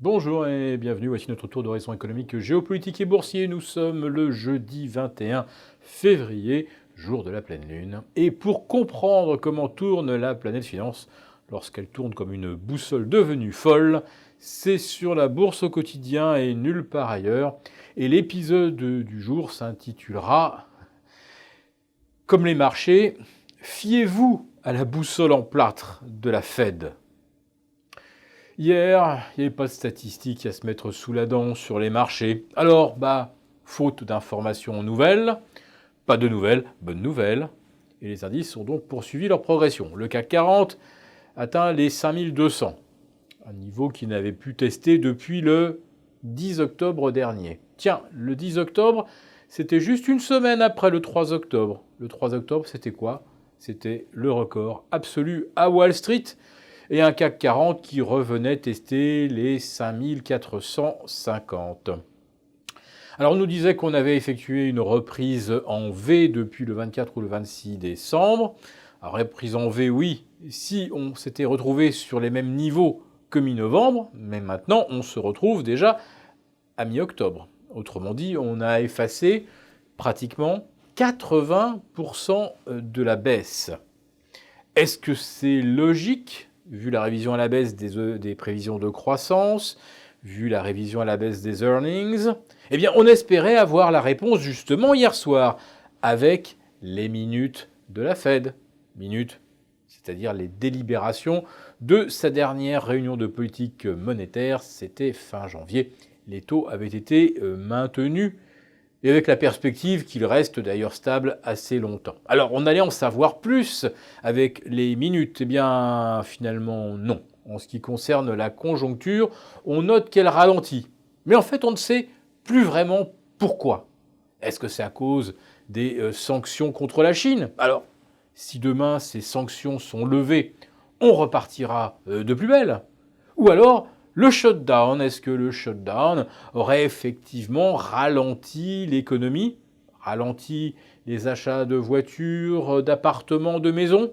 Bonjour et bienvenue, voici notre tour d'horizon économique, géopolitique et boursier. Nous sommes le jeudi 21 février, jour de la pleine lune. Et pour comprendre comment tourne la planète finance, lorsqu'elle tourne comme une boussole devenue folle, c'est sur la bourse au quotidien et nulle part ailleurs. Et l'épisode du jour s'intitulera « Comme les marchés, fiez-vous à la boussole en plâtre de la Fed ». Hier, il n'y avait pas de statistiques à se mettre sous la dent sur les marchés. Alors, faute d'informations nouvelles, pas de nouvelles, bonnes nouvelles. Et les indices ont donc poursuivi leur progression. Le CAC 40 atteint les 5200, un niveau qu'il n'avait plus testé depuis le 10 octobre dernier. Tiens, le 10 octobre, c'était juste une semaine après le 3 octobre. Le 3 octobre, c'était quoi? C'était le record absolu à Wall Street. Et un CAC 40 qui revenait tester les 5450. Alors on nous disait qu'on avait effectué une reprise en V depuis le 24 ou le 26 décembre. Alors reprise en V, oui, si on s'était retrouvé sur les mêmes niveaux que mi-novembre, mais maintenant on se retrouve déjà à mi-octobre. Autrement dit, on a effacé pratiquement 80% de la baisse. Est-ce que c'est logique ? Vu la révision à la baisse des prévisions de croissance, vu la révision à la baisse des earnings, eh bien on espérait avoir la réponse justement hier soir, avec les minutes de la Fed. Minutes, c'est-à-dire les délibérations de sa dernière réunion de politique monétaire, c'était fin janvier. Les taux avaient été maintenus, et avec la perspective qu'il reste d'ailleurs stable assez longtemps. Alors on allait en savoir plus avec les minutes. Eh bien finalement non. En ce qui concerne la conjoncture, on note qu'elle ralentit. Mais en fait on ne sait plus vraiment pourquoi. Est-ce que c'est à cause des sanctions contre la Chine? Alors si demain ces sanctions sont levées, on repartira de plus belle. Ou alors le shutdown, est-ce que le shutdown aurait effectivement ralenti l'économie, ralenti les achats de voitures, d'appartements, de maisons?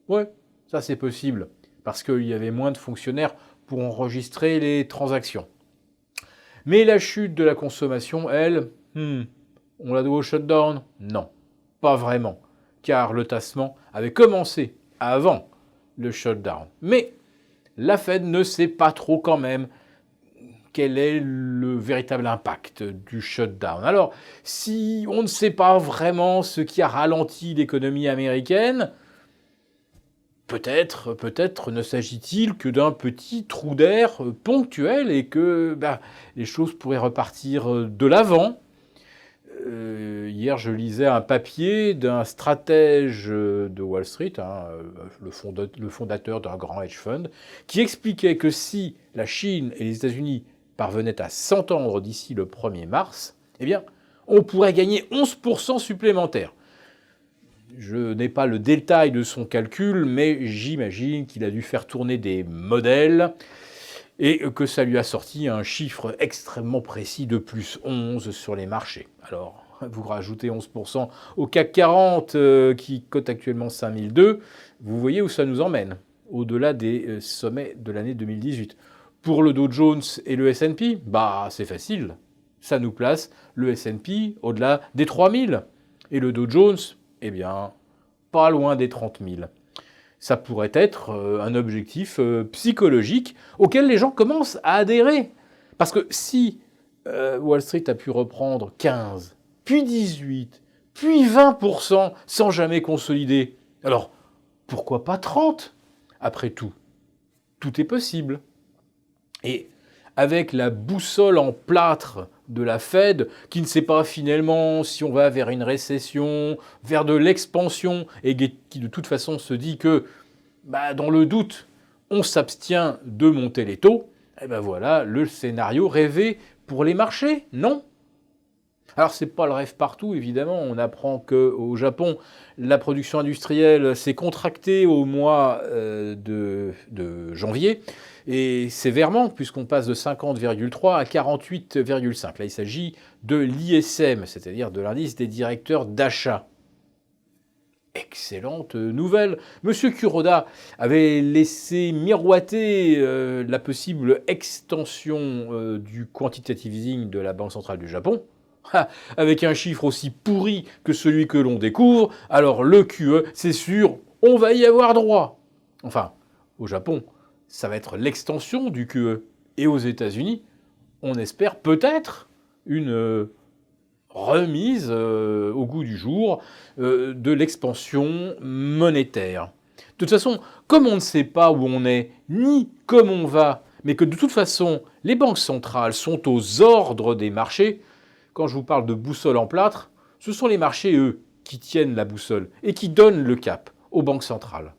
Ouais, ça c'est possible, parce qu'il y avait moins de fonctionnaires pour enregistrer les transactions. Mais la chute de la consommation, elle, on la doit au shutdown? Non, pas vraiment, car le tassement avait commencé avant le shutdown. Mais la Fed ne sait pas trop quand même quel est le véritable impact du shutdown. Alors, si on ne sait pas vraiment ce qui a ralenti l'économie américaine, peut-être ne s'agit-il que d'un petit trou d'air ponctuel et que les choses pourraient repartir de l'avant. Hier, je lisais un papier d'un stratège de Wall Street, le fondateur d'un grand hedge fund, qui expliquait que si la Chine et les États-Unis parvenaient à s'entendre d'ici le 1er mars, eh bien, on pourrait gagner 11% supplémentaires. Je n'ai pas le détail de son calcul, mais j'imagine qu'il a dû faire tourner des modèles et que ça lui a sorti un chiffre extrêmement précis de plus 11 sur les marchés. Alors, vous rajoutez 11% au CAC 40 qui cote actuellement 5002, vous voyez où ça nous emmène, au-delà des sommets de l'année 2018. Pour le Dow Jones et le S&P, c'est facile. Ça nous place le S&P au-delà des 3000. Et le Dow Jones, pas loin des 30 000. Ça pourrait être un objectif psychologique auquel les gens commencent à adhérer. Parce que si Wall Street a pu reprendre 15, puis 18, puis 20% sans jamais consolider, alors pourquoi pas 30? Après tout, tout est possible. Et avec la boussole en plâtre de la Fed, qui ne sait pas finalement si on va vers une récession, vers de l'expansion, et qui de toute façon se dit que, dans le doute, on s'abstient de monter les taux, voilà le scénario rêvé pour les marchés, non? Alors c'est pas le rêve partout, évidemment. On apprend qu'au Japon, la production industrielle s'est contractée au mois de janvier, et sévèrement, puisqu'on passe de 50,3 à 48,5. Là, il s'agit de l'ISM, c'est-à-dire de l'indice des directeurs d'achat. excellente nouvelle. Monsieur Kuroda avait laissé miroiter la possible extension du quantitative easing de la Banque centrale du Japon. Avec un chiffre aussi pourri que celui que l'on découvre, alors le QE, c'est sûr, on va y avoir droit. Enfin, au Japon, ça va être l'extension du QE. Et aux États-Unis, on espère peut-être une remise au goût du jour de l'expansion monétaire. De toute façon, comme on ne sait pas où on est, ni comment on va, mais que de toute façon, les banques centrales sont aux ordres des marchés, quand je vous parle de boussole en plâtre, ce sont les marchés, eux, qui tiennent la boussole et qui donnent le cap aux banques centrales.